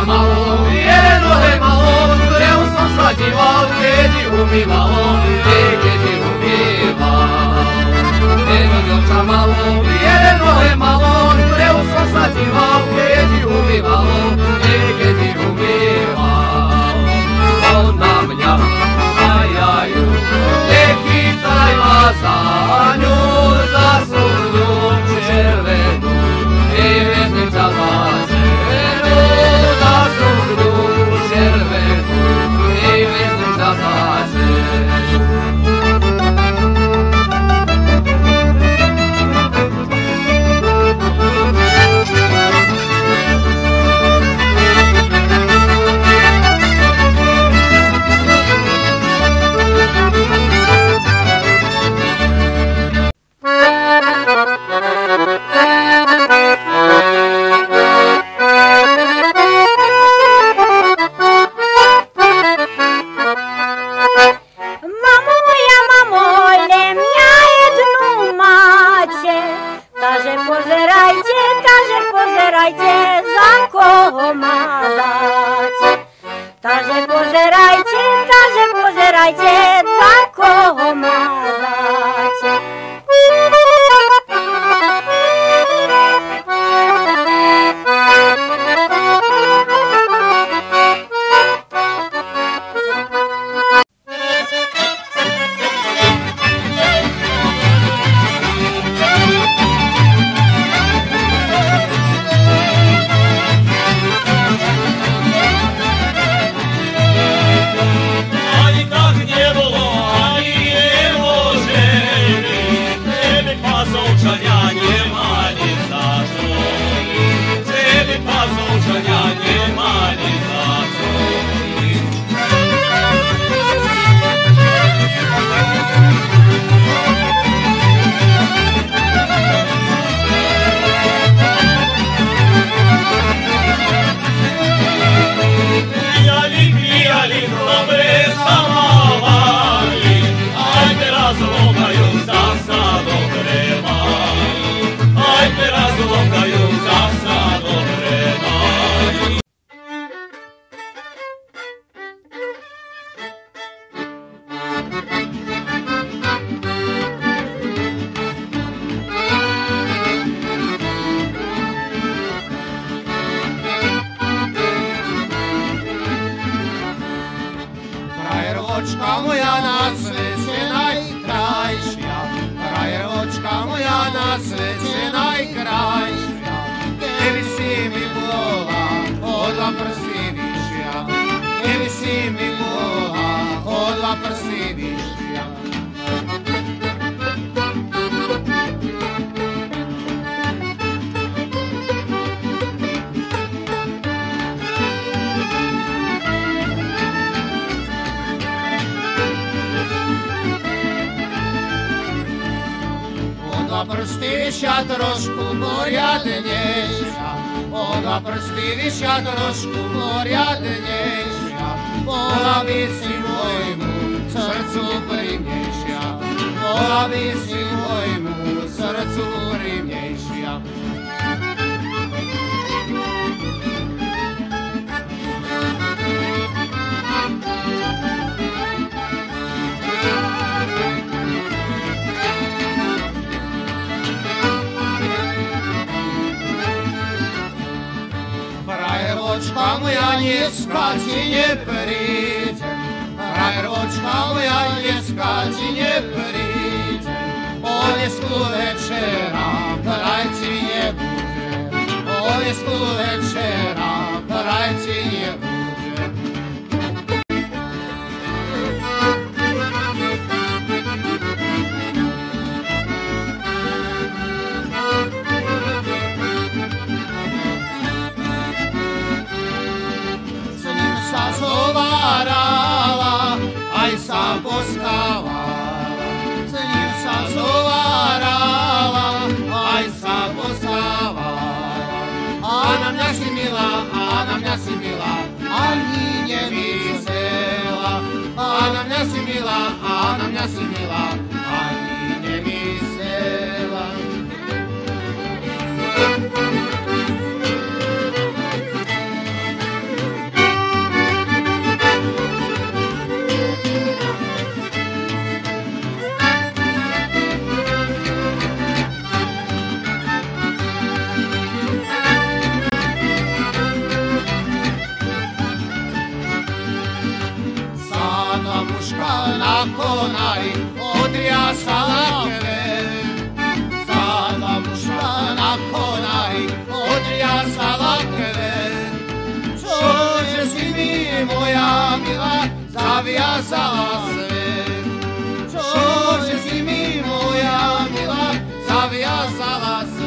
čamalo, biele nohe malo, ktorého som sa díval, keď ju umývalo, keď ju umýval. Ježo čamalo, biele nohe malo, ktorého som sa díval, keď ju umývalo, keď ju umýval. On na mňa, a ja ju, nechytaj ma za ňu, za súdu červenú, i vezmem ťa za ženu, za súdu červenú, i vezmem ťa za ženu. Prstýša trošku poriadnejšia, ona prstýša trošku poriadnejšia, bola by si môjmu srdcu príjemnejšia, bola by si môjmu srdcu príjemnejšia. Frajeročka moja, dneska ti neprídem, frajeročka moja, dneska ti neprídem, o dnesku večera vraj ti nebudem, o dnesku večera vraj ti nebudem. Zhovárala, aj sa poskávala, s ním sa zhovárala, aj sa poskávala. A na mňa si milá, a na mňa si milá, ani nemyslela. A na mňa si milá, a na mňa si milá, ani nemyslela. zaviazala svet. Čože si mi moja milá, zaviazala svet.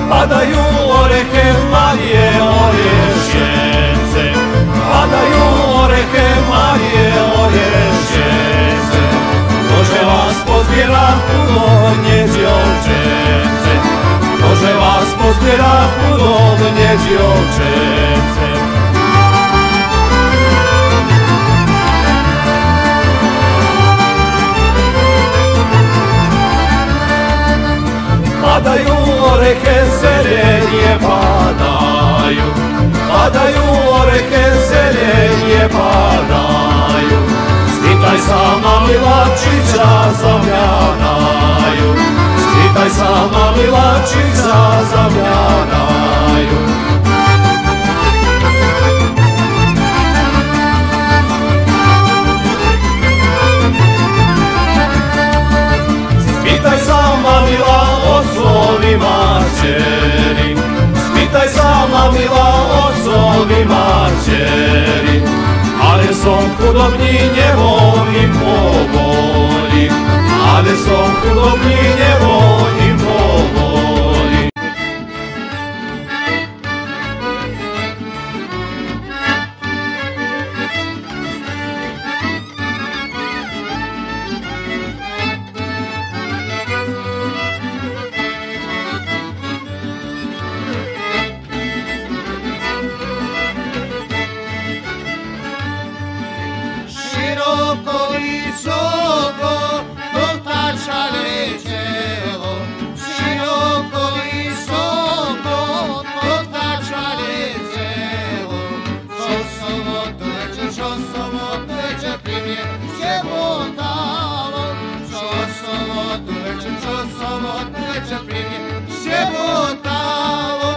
Padaju orehe Marije orješćence, padaju orehe Marije orješćence. Može vas pozbiera udobnje djevčence, može vas pozbiera udobnje djevčence. Padaju orehe zelenje padaju, padaju orehe zelenje padaju. Stitaj sama milačića zamljanaju, stitaj sama milačića zamljanaju. Spitaj sama mila ocovima čeri, spitaj sama mila ocovima čeri. Ale som chudobný, nevolím povolí, ale som chudobný, nevolím povolí. Široko visoko dotačale čelo, široko visoko dotačale čelo. Čo sobotu večer pri mne šebotalo, čo sobotu večer pri mne šebotalo.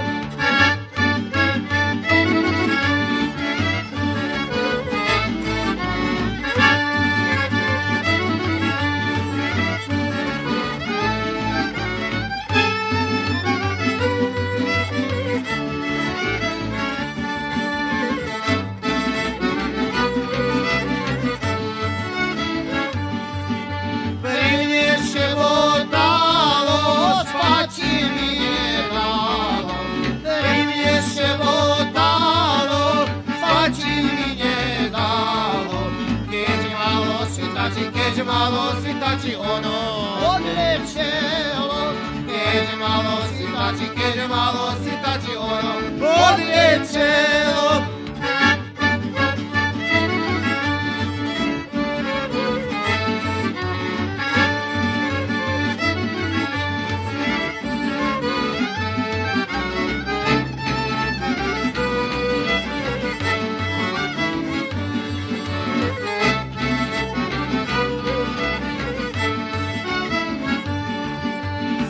Keď malo svitači ono odliečelo, keď malo svitači ono odliečelo.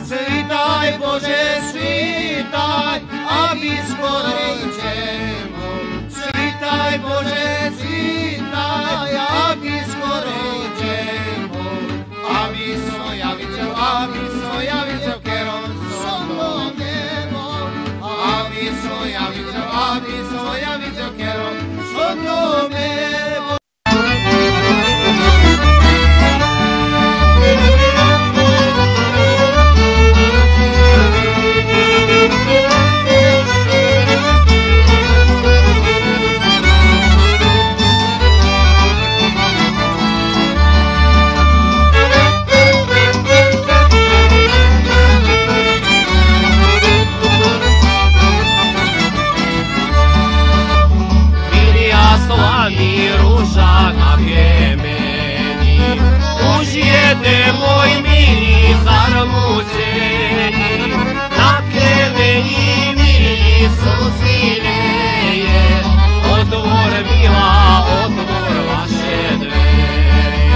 Svitaj Bože, svitaj, aby skoro idemo. Svitaj Bože, svitaj, aby skoro idemo. Aby som ja videl, kerom som do nebo. Aby som ja videl, kerom som do nebo. suzileje, otvor mila, otvor vaše dveri.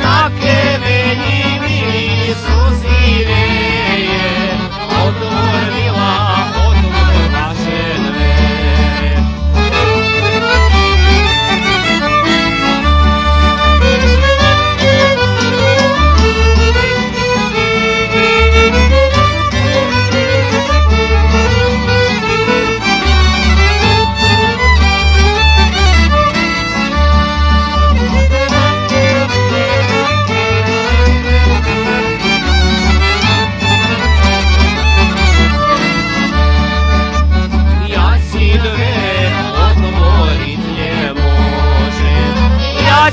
Na kemenji mili suzileje, otvor mila, otvor vaše dveri.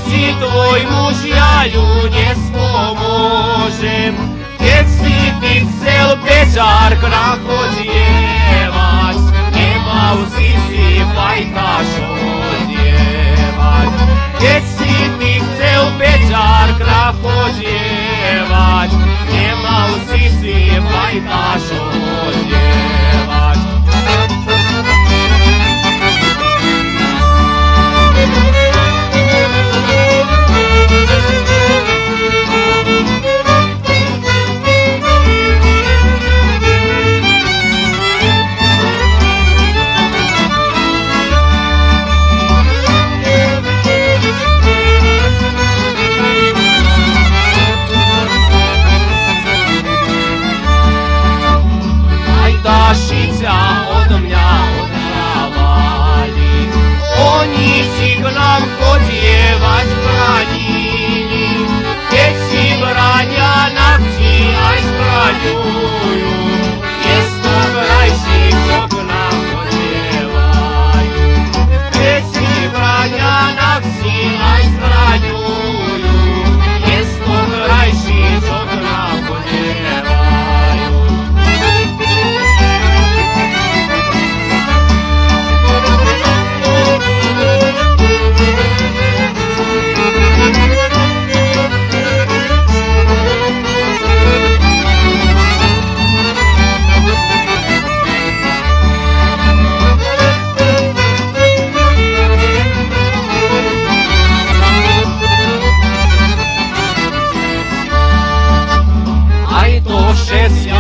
Si tvoj muž, ja ju nespomožem. Keď si ty chcel bežar krachodjevać, nemal si pajtaš odjevać. Keď si ty chcel bežar krachodjevać, nemal si pajtaš odjevać. Tašica od mňa odhrávali, oni si k nám chodievať bránili. Keď si bráňa na vsi aj zbraňujú, je sto krajších, čo k nám chodievajú. Keď si bráňa na vsi aj zbraňujú, je sto krajších, čo k nám chodievajú. Všetci